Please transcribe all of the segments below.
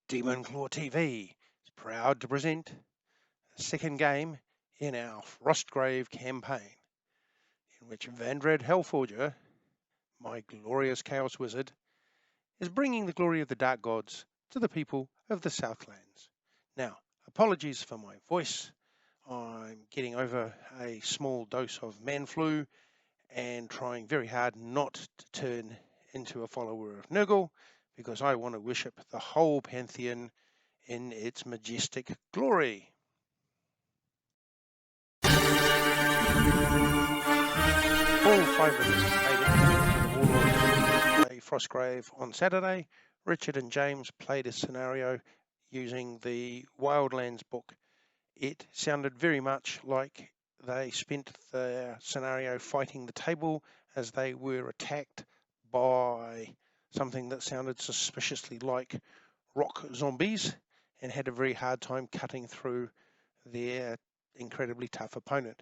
Demon Claw TV is proud to present the second game in our Frostgrave campaign, in which Vandred Hellforger, my glorious Chaos Wizard, is bringing the glory of the Dark Gods to the people of the Southlands. Now, apologies for my voice. I'm getting over a small dose of man flu and trying very hard not to turn into a follower of Nurgle, because I want to worship the whole pantheon in its majestic glory. All 5 of us made it to the Warlord to play Frostgrave on Saturday. Richard and James played a scenario using the Wildlands book. It sounded very much like they spent their scenario fighting the table as they were attacked by something that sounded suspiciously like rock zombies and had a very hard time cutting through their incredibly tough opponent.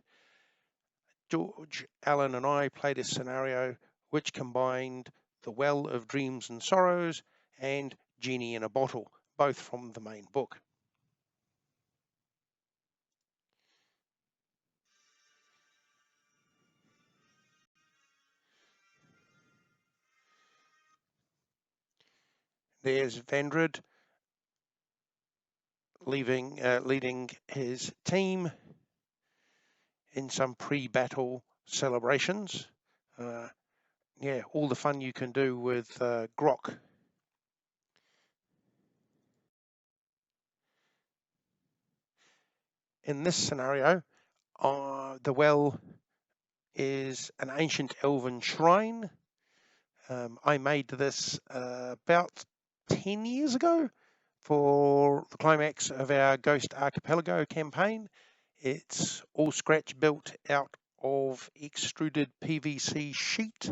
George, Alan and I played a scenario which combined The Well of Dreams and Sorrows and Genie in a Bottle, both from the main book. There's Vandred leading his team in some pre-battle celebrations. All the fun you can do with grok. In this scenario, the well is an ancient elven shrine. I made this about 10 years ago for the climax of our Ghost Archipelago campaign. It's all scratch built out of extruded PVC sheet.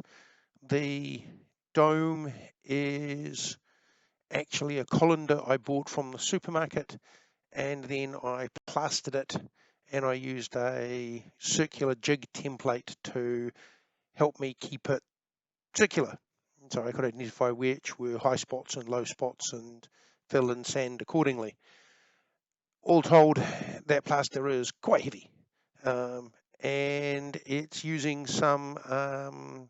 The dome is actually a colander I bought from the supermarket, and then I plastered it, and I used a circular jig template to help me keep it circular, so I could identify which were high spots and low spots and fill in sand accordingly. All told, that plaster is quite heavy, and it's using some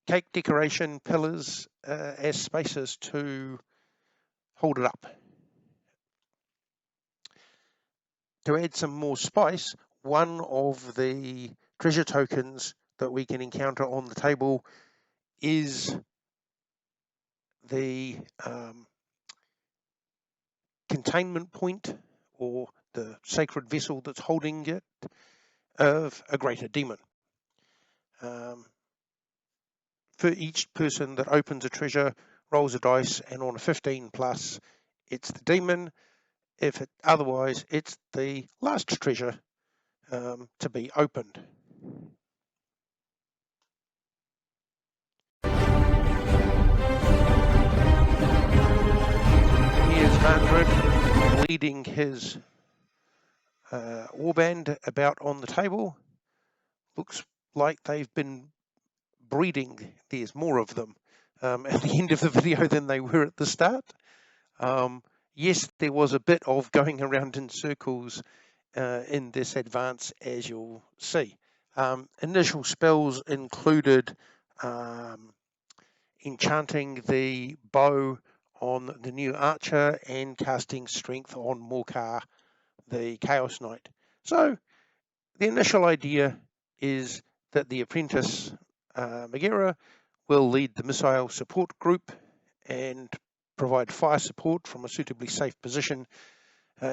cake decoration pillars as spaces to hold it up. To add some more spice, one of the treasure tokens that we can encounter on the table is the containment point, or the sacred vessel that's holding it, of a greater demon. For each person that opens a treasure, rolls a dice, and on a 15 plus, it's the demon. If it otherwise, it's the last treasure to be opened. Here's Vandred leading his warband about on the table. Looks like they've been breeding. There's more of them at the end of the video than they were at the start. Yes, there was a bit of going around in circles in this advance, as you'll see. Initial spells included enchanting the bow on the new archer and casting strength on Morcar, the Chaos Knight. So the initial idea is that the apprentice Megara will lead the missile support group and provide fire support from a suitably safe position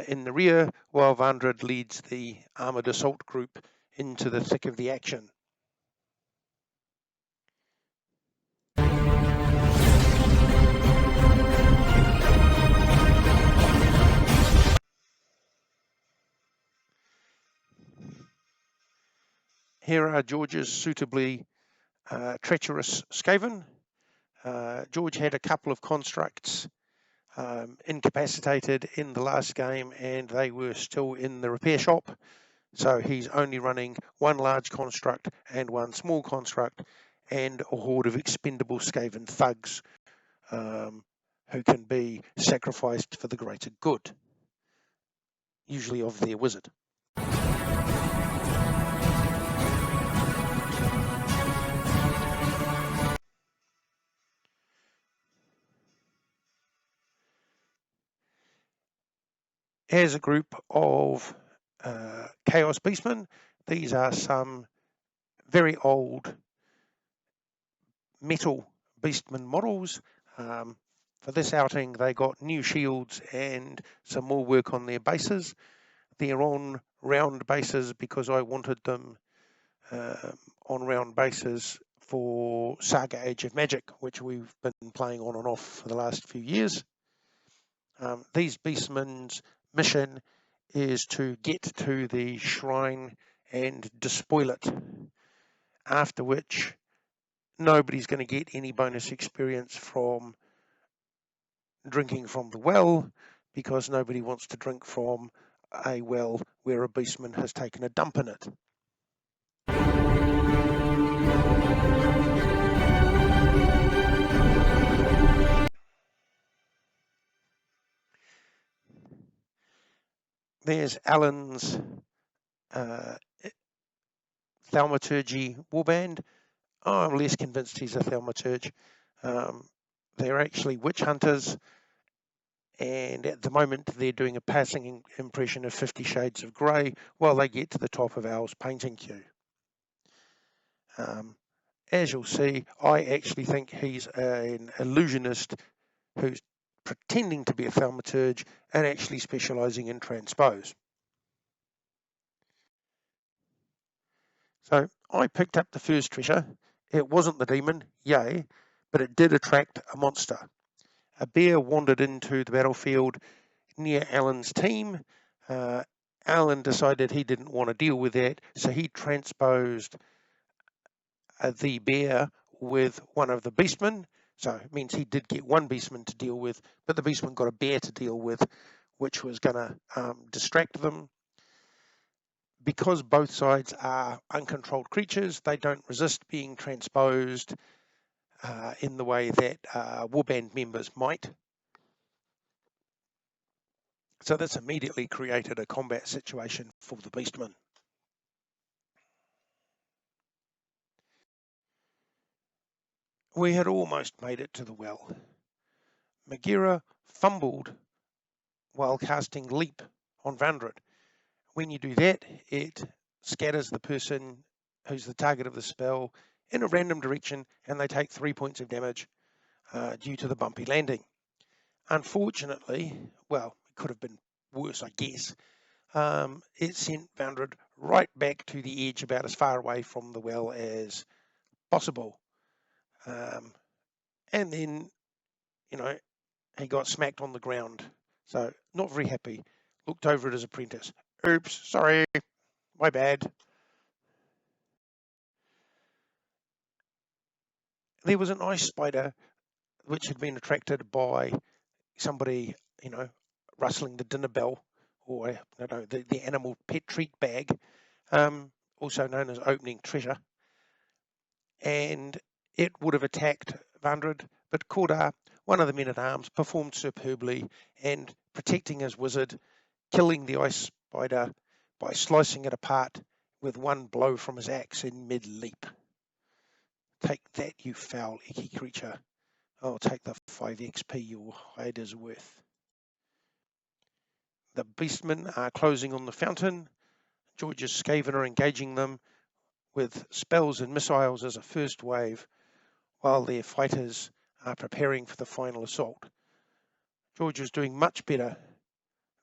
in the rear, while Vandred leads the armoured assault group into the thick of the action. Here are George's suitably treacherous Skaven. George had a couple of constructs incapacitated in the last game, and they were still in the repair shop. So he's only running one large construct and one small construct, and a horde of expendable Skaven thugs who can be sacrificed for the greater good, usually of their wizard. As a group of Chaos Beastmen, these are some very old metal Beastman models. For this outing, they got new shields and some more work on their bases. They're on round bases because I wanted them on round bases for Saga Age of Magic, which we've been playing on and off for the last few years. These Beastmen's mission is to get to the shrine and despoil it, after which nobody's going to get any bonus experience from drinking from the well, because nobody wants to drink from a well where a beastman has taken a dump in it. There's Alan's thaumaturgy warband. I'm less convinced he's a thaumaturge. They're actually witch hunters, and at the moment they're doing a passing impression of 50 Shades of Grey while they get to the top of Owl's painting queue. As you'll see, I actually think he's an illusionist who's pretending to be a thaumaturge and actually specialising in transpose. So I picked up the first treasure. It wasn't the demon, yay, but it did attract a monster. A bear wandered into the battlefield near Alan's team. Alan decided he didn't want to deal with that, so he transposed the bear with one of the beastmen. So it means he did get one beastman to deal with, but the beastman got a bear to deal with, which was going to distract them. Because both sides are uncontrolled creatures, they don't resist being transposed in the way that warband members might. So this immediately created a combat situation for the beastmen. We had almost made it to the well. Magira fumbled while casting Leap on Vandred. When you do that, it scatters the person who's the target of the spell in a random direction, and they take 3 points of damage due to the bumpy landing. Unfortunately, well, it could have been worse, I guess. It sent Vandred right back to the edge, about as far away from the well as possible. And then, he got smacked on the ground. So not very happy. Looked over at his apprentice. Oops, sorry, my bad. There was an ice spider which had been attracted by somebody, rustling the dinner bell, or the animal pet treat bag, also known as opening treasure. And it would have attacked Vandred, but Kordar, one of the men-at-arms, performed superbly and protecting his wizard, killing the ice spider by slicing it apart with one blow from his axe in mid-leap. Take that, you foul, icky creature. I'll take the 5 XP your hide is worth. The beastmen are closing on the fountain. George's Skaven are engaging them with spells and missiles as a first wave, while their fighters are preparing for the final assault. George is doing much better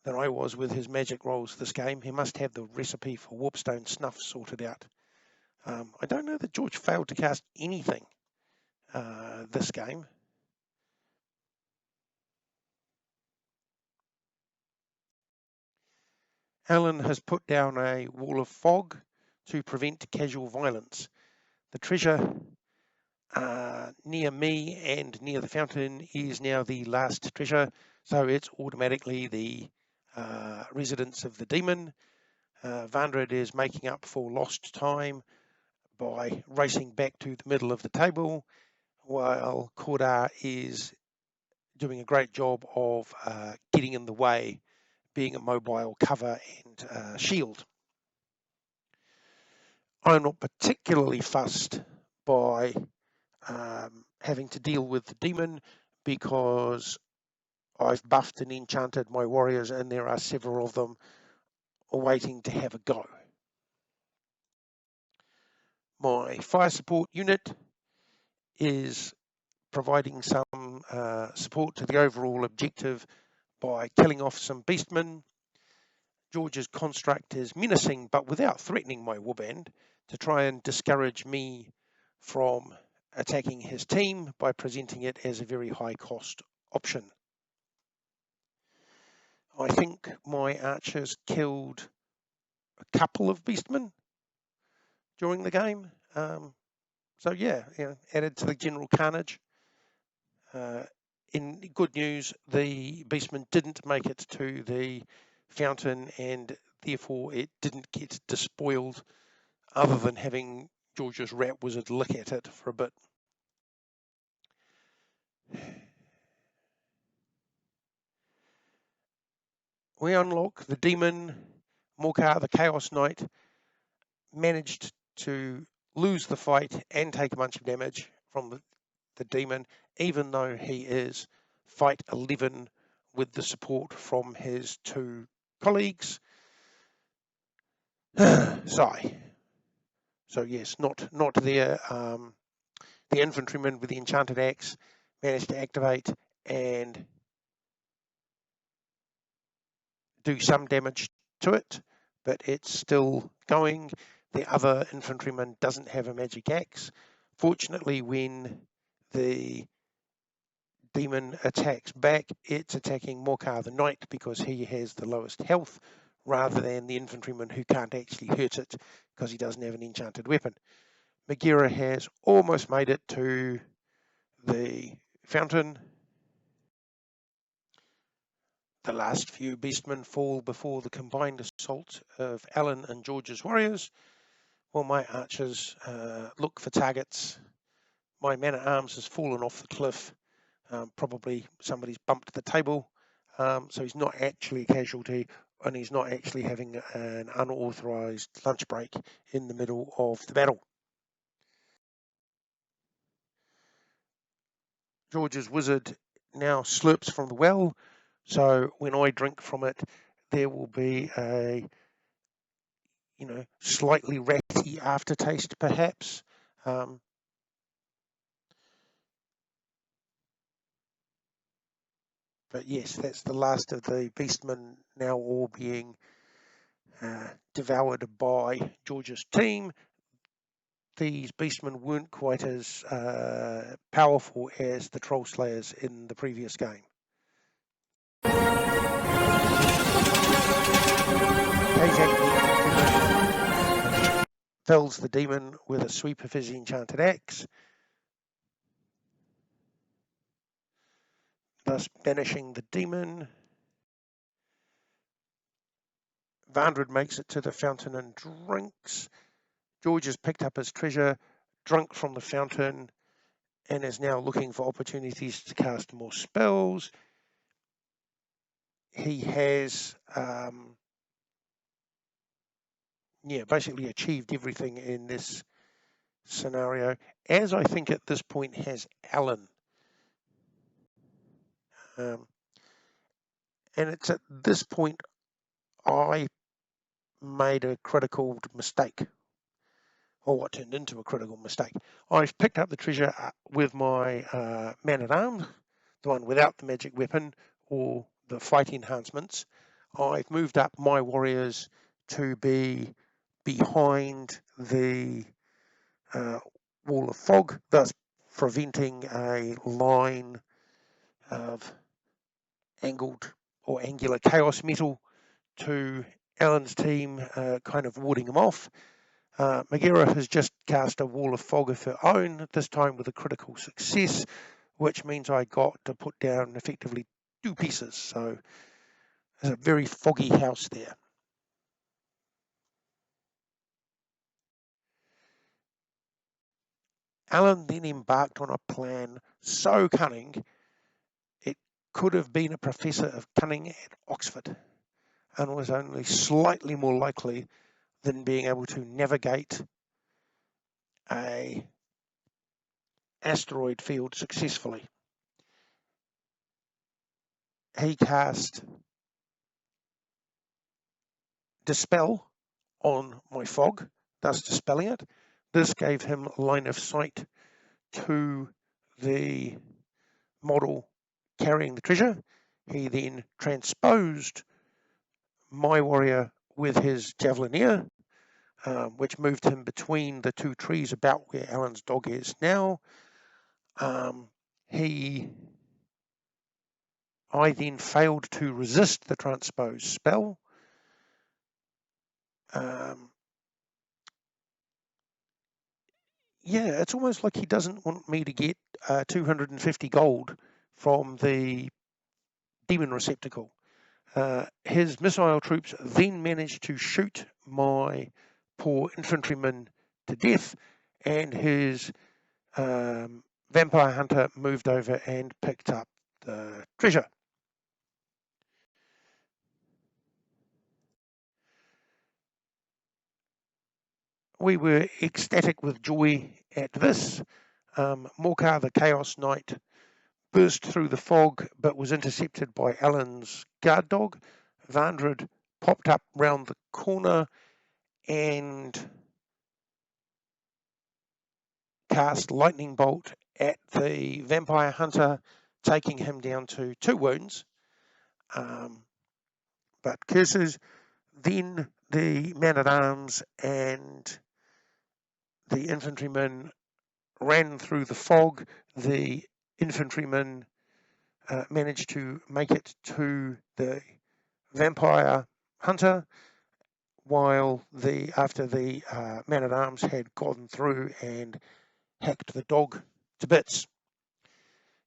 than I was with his magic rolls this game. He must have the recipe for Warpstone Snuff sorted out. I don't know that George failed to cast anything this game. Alan has put down a wall of fog to prevent casual violence. The treasure near me and near the fountain is now the last treasure, so it's automatically the residence of the demon. Vandred is making up for lost time by racing back to the middle of the table, while Kordar is doing a great job of getting in the way, being a mobile cover and shield. I'm not particularly fussed by having to deal with the demon because I've buffed and enchanted my warriors and there are several of them waiting to have a go. My fire support unit is providing some support to the overall objective by killing off some beastmen. George's construct is menacing but without threatening my warband to try and discourage me from attacking his team by presenting it as a very high cost option. I think my archers killed a couple of beastmen during the game. So yeah, added to the general carnage. In good news, the beastmen didn't make it to the fountain and therefore it didn't get despoiled other than having George's rat wizard lick at it for a bit. We unlock the demon. Morcar, the Chaos Knight, managed to lose the fight and take a bunch of damage from the demon, even though he is fight 11 with the support from his two colleagues. Sigh. So yes, not there. The infantryman with the enchanted axe managed to activate and do some damage to it, but it's still going. The other infantryman doesn't have a magic axe. Fortunately, when the demon attacks back, it's attacking Morcar the Knight because he has the lowest health rather than the infantryman who can't actually hurt it because he doesn't have an enchanted weapon. Megara has almost made it to the fountain. The last few beastmen fall before the combined assault of Alan and George's warriors, while my archers look for targets. My man-at-arms has fallen off the cliff. Probably somebody's bumped the table, so he's not actually a casualty, and he's not actually having an unauthorized lunch break in the middle of the battle. George's wizard now slurps from the well, so when I drink from it, there will be a slightly ratty aftertaste, perhaps. But yes, that's the last of the beastmen now all being devoured by George's team. These beastmen weren't quite as powerful as the troll slayers in the previous game. Kazak fells the demon with a sweep of his enchanted axe, thus banishing the demon. Vandred makes it to the fountain and drinks. George has picked up his treasure, drunk from the fountain, and is now looking for opportunities to cast more spells. He has basically achieved everything in this scenario, as I think at this point has Alan. And it's at this point I made a critical mistake, or what turned into a critical mistake. I've picked up the treasure with my man-at-arms, the one without the magic weapon or the fight enhancements. I've moved up my warriors to be behind the wall of fog, thus preventing a line of angled or angular chaos metal to Alan's team, kind of warding them off. Megara has just cast a wall of fog of her own, this time with a critical success, which means I got to put down effectively 2 pieces. So there's a very foggy house there. Alan then embarked on a plan so cunning it could have been a professor of cunning at Oxford and was only slightly more likely than being able to navigate a asteroid field successfully. He cast Dispel on my fog, thus dispelling it. This gave him line of sight to the model carrying the treasure. He then transposed my warrior with his javelineer, which moved him between the two trees about where Alan's dog is now. I then failed to resist the transpose spell. Yeah, it's almost like he doesn't want me to get 250 gold from the demon receptacle. His missile troops then managed to shoot my poor infantryman to death, and his vampire hunter moved over and picked up the treasure. We were ecstatic with joy at this. Morcar, the Chaos Knight, burst through the fog but was intercepted by Alan's guard dog. Vandred popped up round the corner and cast lightning bolt at the vampire hunter, taking him down to 2 wounds. But curses. Then the man-at-arms and the infantryman ran through the fog. The infantryman managed to make it to the vampire hunter, while after the man-at-arms had gone through and hacked the dog to bits.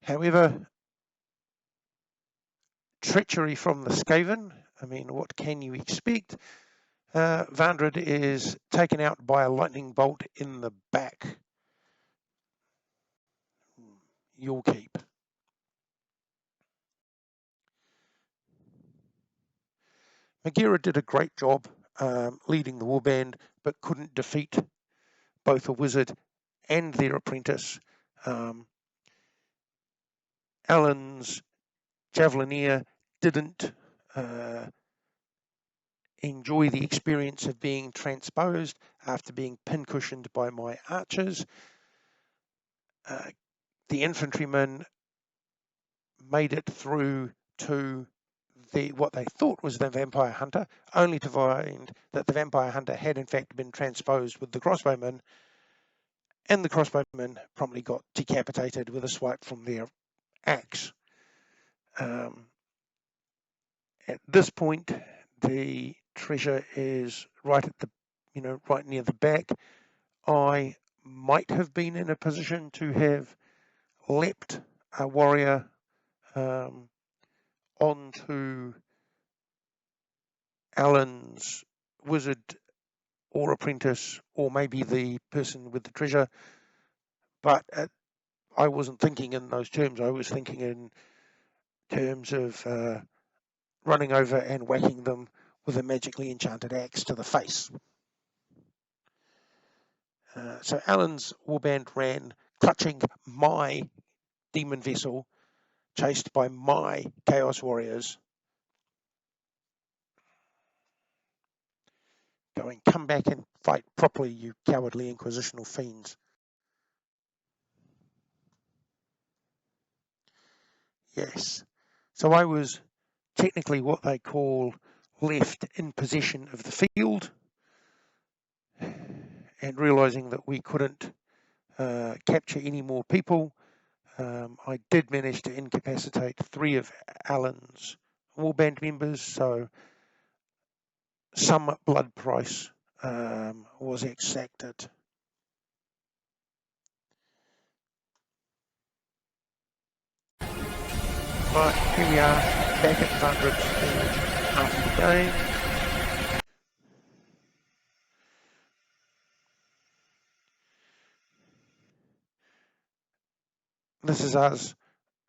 However, treachery from the Skaven, I mean, what can you expect? Vandred is taken out by a lightning bolt in the back. You'll keep. Magira did a great job leading the warband, but couldn't defeat both a wizard and their apprentice. Alan's javelineer didn't enjoy the experience of being transposed after being pincushioned by my archers. The infantryman made it through to what they thought was the vampire hunter, only to find that the vampire hunter had in fact been transposed with the crossbowman, and the crossbowman promptly got decapitated with a swipe from their axe. At this point, the treasure is right at the, right near the back. I might have been in a position to have leapt a warrior onto Alan's wizard or apprentice, or maybe the person with the treasure, but I wasn't thinking in those terms. I was thinking in terms of running over and whacking them with a magically enchanted axe to the face. So Alan's warband ran, clutching my demon vessel, chased by my chaos warriors, going, "Come back and fight properly, you cowardly inquisitional fiends." Yes. So I was technically what they call left in possession of the field, and realizing that we couldn't capture any more people, I did manage to incapacitate 3 of Alan's warband members, so some blood price was exacted. Right, here we are, back at Vandred's field after the game. This is us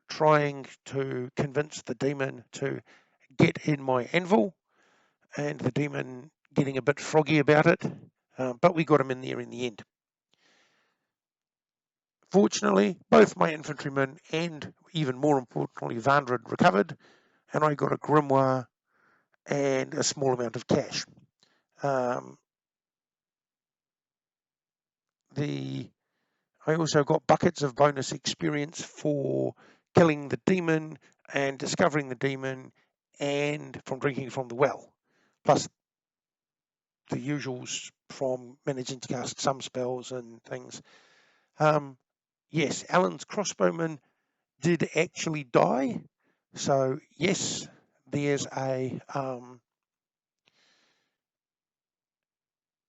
trying to convince the demon to get in my anvil, and the demon getting a bit froggy about it, but we got him in there in the end. Fortunately, both my infantrymen and, even more importantly, Vandred recovered, and I got a grimoire and a small amount of cash. I also got buckets of bonus experience for killing the demon and discovering the demon, and from drinking from the well, plus the usuals from managing to cast some spells and things. Yes, Alan's crossbowman did actually die, so yes, there's a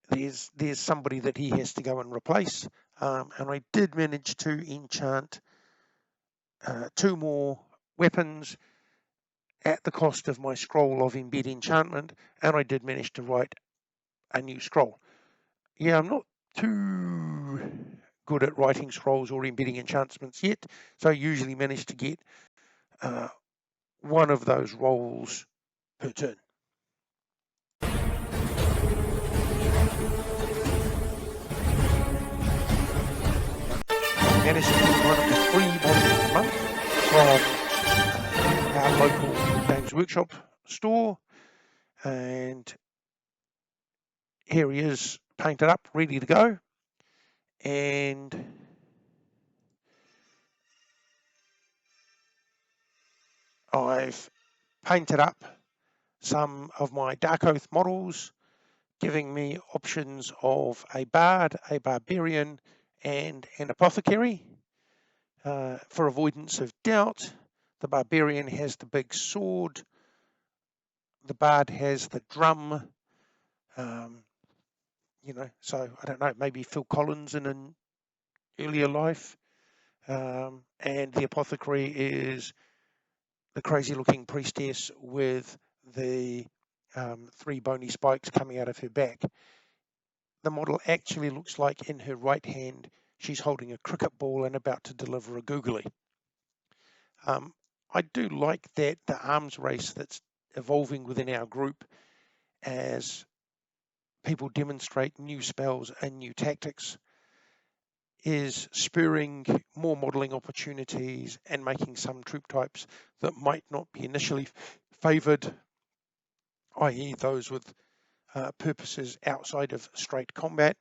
there's somebody that he has to go and replace, and I did manage to enchant 2 more weapons at the cost of my scroll of embed enchantment, and I did manage to write a new scroll. Yeah, I'm not too good at writing scrolls or embedding enchantments yet, so I usually manage to get one of those rolls per turn. I managed to get one of the 3 models a month from our local Games Workshop store, and here he is, painted up, ready to go. And I've painted up some of my Dark Oath models, giving me options of a bard, a barbarian, and an apothecary. For avoidance of doubt, the barbarian has the big sword, the bard has the drum, so I don't know, maybe Phil Collins in an earlier life, and the apothecary is the crazy looking priestess with the 3 bony spikes coming out of her back. The model actually looks like in her right hand she's holding a cricket ball and about to deliver a googly. I do like that the arms race that's evolving within our group as people demonstrate new spells and new tactics is spurring more modelling opportunities and making some troop types that might not be initially favoured, i.e. those with purposes outside of straight combat,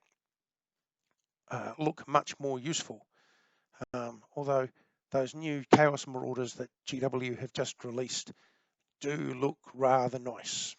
look much more useful. Although those new Chaos Marauders that GW have just released do look rather nice.